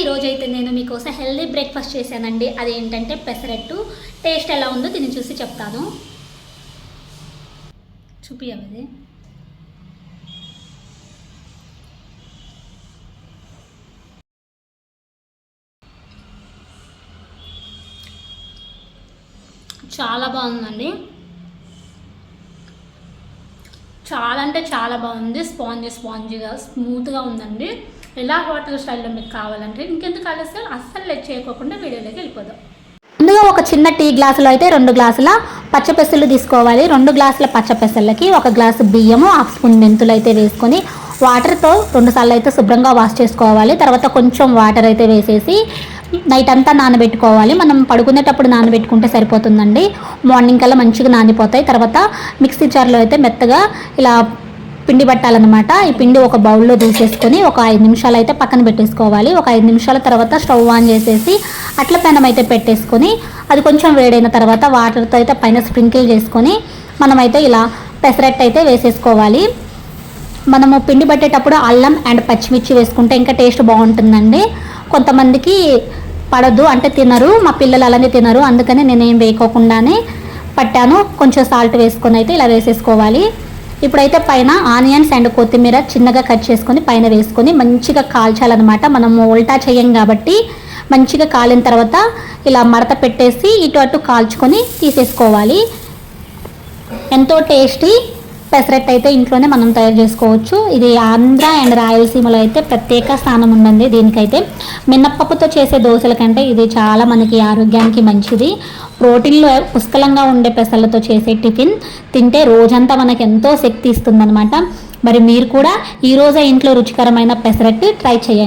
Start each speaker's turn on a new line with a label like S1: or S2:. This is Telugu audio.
S1: ఈరోజు అయితే నేను మీకోసం హెల్దీ బ్రేక్ఫాస్ట్ చేశానండి. అదేంటంటే పెసరట్టు. టేస్ట్ ఎలా ఉందో తిని చూసి చెప్తాను. చూపియవది. చాలా బాగుందండి. చాలా అంటే చాలా బాగుంది. స్పాంజీగా స్మూత్గా ఉందండి. ఇలా హోటల్ స్టైల్లో మీకు కావాలంటే ఇంకెందుకు ఆలస్యం, అస్సలు లెట్ చేయకోకుండా వీడియోలోకి వెళ్ళిపోదాం. ముందుగా ఒక చిన్న టీ గ్లాసులో అయితే 2 గ్లాసుల పచ్చపెసలు తీసుకోవాలి. 2 గ్లాసుల పచ్చపెసలకి 1 గ్లాసు బియ్యము, 1/2 స్పూన్ మెంతులు అయితే వేసుకొని వాటర్తో 2 సార్లు అయితే శుభ్రంగా వాష్ చేసుకోవాలి. తర్వాత కొంచెం వాటర్ అయితే వేసేసి నైట్ అంతా నానబెట్టుకోవాలి. మనం పడుకునేటప్పుడు నానబెట్టుకుంటే సరిపోతుందండి. మార్నింగ్ కల్లా మంచిగా నానిపోతాయి. తర్వాత మిక్సీ జార్లో అయితే మెత్తగా ఇలా పిండి పట్టాలన్నమాట. ఈ పిండి ఒక బౌల్లో తీసేసుకొని ఒక 5 నిమిషాలు అయితే పక్కన పెట్టేసుకోవాలి. ఒక 5 నిమిషాల తర్వాత స్టవ్ ఆన్ చేసేసి అట్ల పెనం అయితే పెట్టేసుకొని అది కొంచెం వేడైన తర్వాత వాటర్తో అయితే పైన స్ప్రింకిల్ చేసుకొని మనమైతే ఇలా పెసరట్టు అయితే వేసేసుకోవాలి. మనము పిండి పట్టేటప్పుడు అల్లం అండ్ పచ్చిమిర్చి వేసుకుంటే ఇంకా టేస్ట్ బాగుంటుందండి. కొంతమందికి పడదు, అంటే తినరు, మా పిల్లలు అలానే తినరు, అందుకని నేనేం వేయకోకుండానే పట్టాను. కొంచెం సాల్ట్ వేసుకొని అయితే ఇలా వేసేసుకోవాలి. ఇప్పుడైతే పైన ఆనియన్స్ అండ్ కొత్తిమీర చిన్నగా కట్ చేసుకొని పైన వేసుకొని మంచిగా కాల్చాలన్నమాట. మనము ఉల్టా చేయం కాబట్టి మంచిగా కాలిన తర్వాత ఇలా మడత పెట్టేసి ఇటు అటు కాల్చుకొని తీసేసుకోవాలి. ఎంతో టేస్టీ పెసరట్టు అయితే ఇంట్లోనే మనం తయారు చేసుకోవచ్చు. ఇది ఆంధ్ర అండ్ రాయలసీమలో అయితే ప్రత్యేక స్థానం ఉందండి. దీనికైతే మినప్పప్పుతో చేసే దోశల కంటే ఇది చాలా మనకి ఆరోగ్యానికి మంచిది. ప్రోటీన్లో పుష్కలంగా ఉండే పెసలతో చేసే టిఫిన్ తింటే రోజంతా మనకు ఎంతో శక్తి ఇస్తుందన్నమాట. మరి మీరు కూడా ఈరోజే ఇంట్లో రుచికరమైన పెసరట్టు ట్రై చేయండి.